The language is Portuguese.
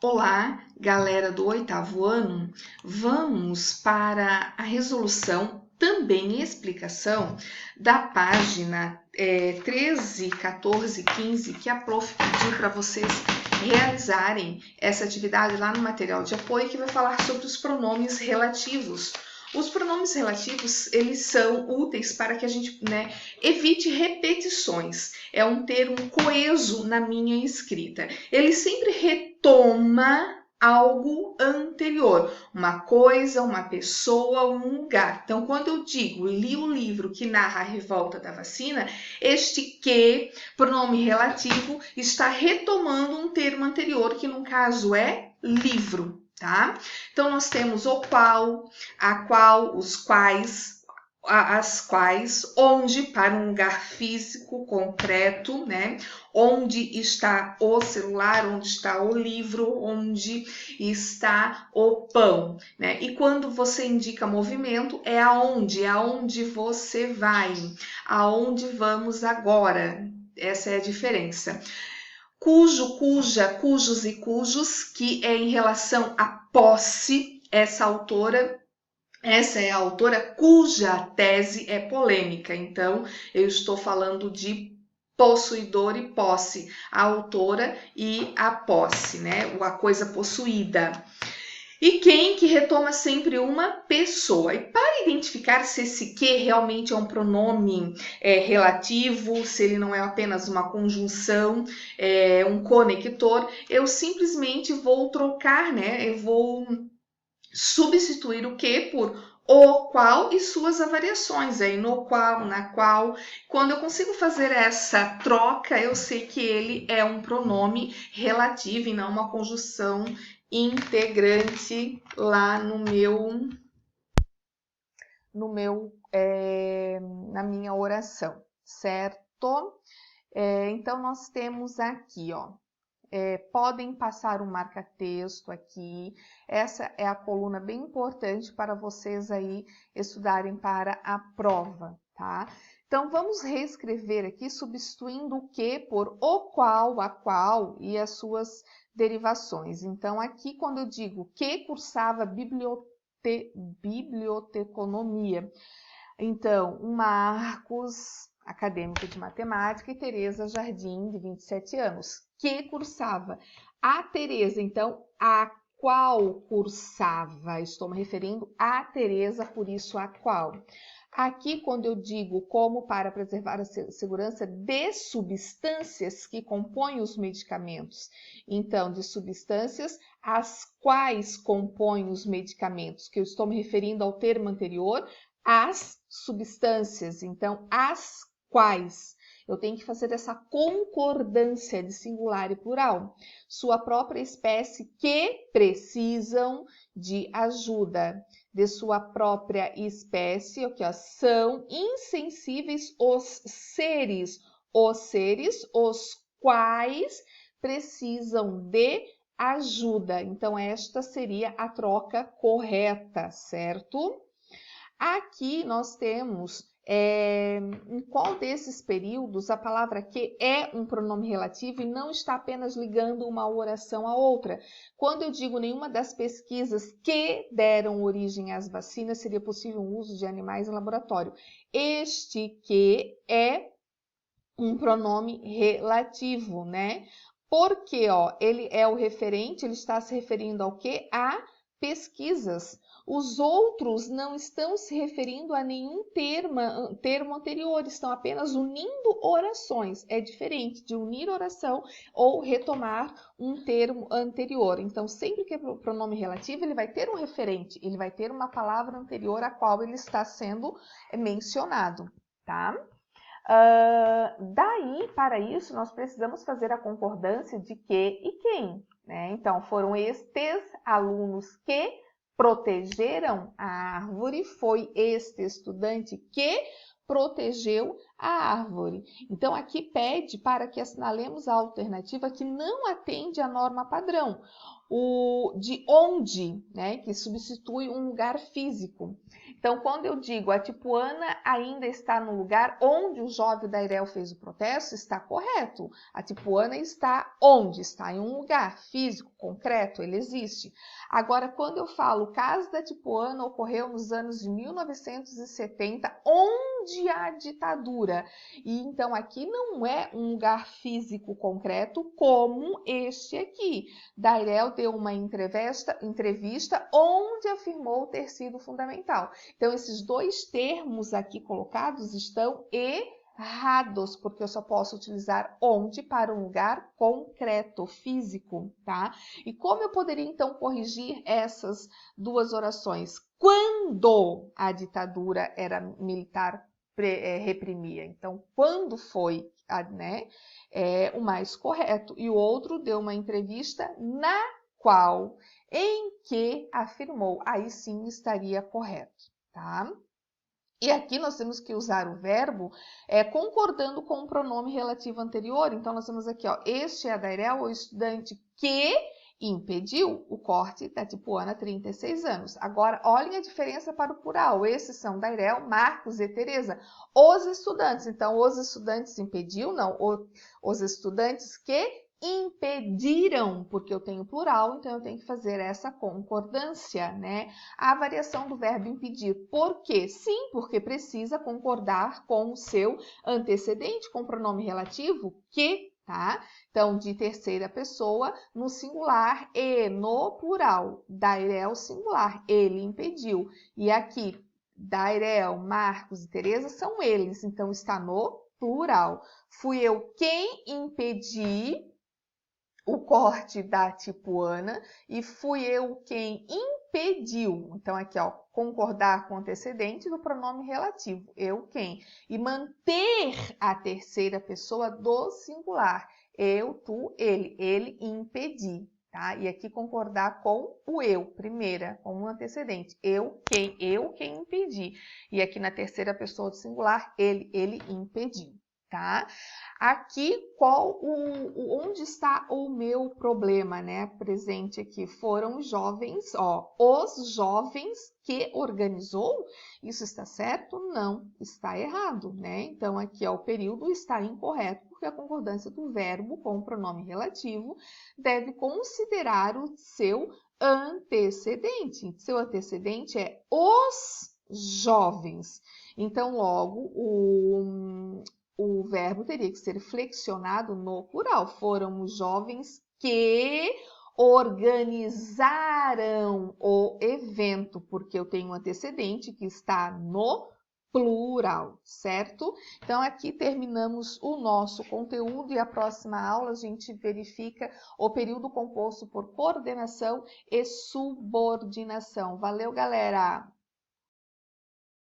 Olá, galera do oitavo ano. Vamos para a resolução, também explicação, da página 13, 14, 15, que a prof pediu para vocês realizarem essa atividade lá no material de apoio, que vai falar sobre os pronomes relativos. Os pronomes relativos, eles são úteis para que a gente, evite repetições. É um termo coeso na minha escrita. Ele sempre retoma algo anterior, uma coisa, uma pessoa, um lugar. Então, quando eu digo li o livro que narra a revolta da vacina, este que, pronome relativo, está retomando um termo anterior, que no caso é livro, tá? Então, nós temos o qual, a qual, os quais, as quais, onde, para um lugar físico, concreto, né? Onde está o celular, onde está o livro, onde está o pão, né? E quando você indica movimento, é aonde você vai, aonde vamos agora. Essa é a diferença. Cujo, cuja, cujos e cujos, que é em relação à posse, essa é a autora cuja tese é polêmica. Então, eu estou falando de possuidor e posse, a autora e a posse, né? A coisa possuída. E quem que retoma sempre uma pessoa. E para identificar se esse que realmente é um pronome relativo, se ele não é apenas uma conjunção, um conector, eu simplesmente vou trocar, né? Eu vou substituir o que por o qual e suas avariações, aí no qual, na qual. Quando eu consigo fazer essa troca, eu sei que ele é um pronome relativo e não uma conjunção integrante lá na minha oração, certo? Então, nós temos aqui, ó, podem passar um marca-texto aqui. Essa é a coluna bem importante para vocês aí estudarem para a prova, tá? Então, vamos reescrever aqui, substituindo o que por o qual, a qual e as suas derivações. Então, aqui, quando eu digo que cursava biblioteconomia, então, o Marcos, acadêmico de matemática, e Tereza Jardim, de 27 anos, que cursava. A Tereza, então, a qual cursava? Estou me referindo a Tereza, por isso a qual. Aqui, quando eu digo como para preservar a segurança de substâncias que compõem os medicamentos, então, de substâncias as quais compõem os medicamentos, que eu estou me referindo ao termo anterior, as substâncias, então, as quais. Eu tenho que fazer essa concordância de singular e plural. Sua própria espécie que precisam de ajuda. De sua própria espécie, aqui, ó, são insensíveis os seres os quais precisam de ajuda. Então, esta seria a troca correta, certo? Aqui nós temos em qual desses períodos a palavra que é um pronome relativo e não está apenas ligando uma oração à outra. Quando eu digo nenhuma das pesquisas que deram origem às vacinas seria possível o uso de animais em laboratório. Este que é um pronome relativo, né? Porque, ó, ele é o referente, ele está se referindo ao quê? A pesquisas. Os outros não estão se referindo a nenhum termo anterior, estão apenas unindo orações. É diferente de unir oração ou retomar um termo anterior. Então, sempre que é pronome relativo, ele vai ter um referente, ele vai ter uma palavra anterior à qual ele está sendo mencionado, tá? Daí, para isso, nós precisamos fazer a concordância de que e quem, né? Então, foram estes alunos que protegeram a árvore, foi este estudante que protegeu a árvore. Então, aqui pede para que assinalemos a alternativa que não atende à norma padrão, o de onde, né? Que substitui um lugar físico. Então, quando eu digo a Tipuana ainda está no lugar onde o jovem Dairel fez o protesto, está correto. A Tipuana está onde? Está em um lugar físico, concreto, ele existe. Agora, quando eu falo o caso da Tipuana ocorreu nos anos de 1970, onde há ditadura. E então aqui não é um lugar físico concreto como este aqui. Dairel deu uma entrevista onde afirmou ter sido fundamental. Então, esses dois termos aqui colocados estão errados, porque eu só posso utilizar onde para um lugar concreto, físico, tá? E como eu poderia, então, corrigir essas duas orações? Quando a ditadura era militar, reprimia. Então, quando foi, né? É o mais correto. E o outro deu uma entrevista na qual, em que afirmou, aí sim estaria correto, tá? E aqui nós temos que usar o verbo concordando com o pronome relativo anterior. Então, nós temos aqui, ó, este é Dairel, o estudante que impediu o corte da Tipuana, 36 anos. Agora, olhem a diferença para o plural. Esses são Dairel, Marcos e Teresa. Os estudantes. Então, os estudantes impediu? Não. Os estudantes que impediram, porque eu tenho plural, então eu tenho que fazer essa concordância, né? A variação do verbo impedir. Por quê? Sim, porque precisa concordar com o seu antecedente, com o pronome relativo que, tá? Então, de terceira pessoa no singular e no plural. Dairel singular, ele impediu. E aqui, Dairel, Marcos e Teresa são eles, então está no plural. Fui eu quem impedi o corte da Tipuana e fui eu quem impediu. Então, aqui, ó, concordar com o antecedente do pronome relativo, eu quem. E manter a terceira pessoa do singular, eu, tu, ele impedir. Tá? E aqui concordar com o eu, primeira, com o antecedente, eu quem impedi. E aqui na terceira pessoa do singular, ele impediu. Tá? Aqui, onde está o meu problema, né? Presente aqui foram os jovens, ó, os jovens que organizou. Isso está certo? Não, está errado, né? Então, aqui, ó, o período está incorreto, porque a concordância do verbo com o pronome relativo deve considerar o seu antecedente. Seu antecedente é os jovens. Então, logo, o verbo teria que ser flexionado no plural. Foram os jovens que organizaram o evento, porque eu tenho um antecedente que está no plural, certo? Então, aqui terminamos o nosso conteúdo e a próxima aula a gente verifica o período composto por coordenação e subordinação. Valeu, galera!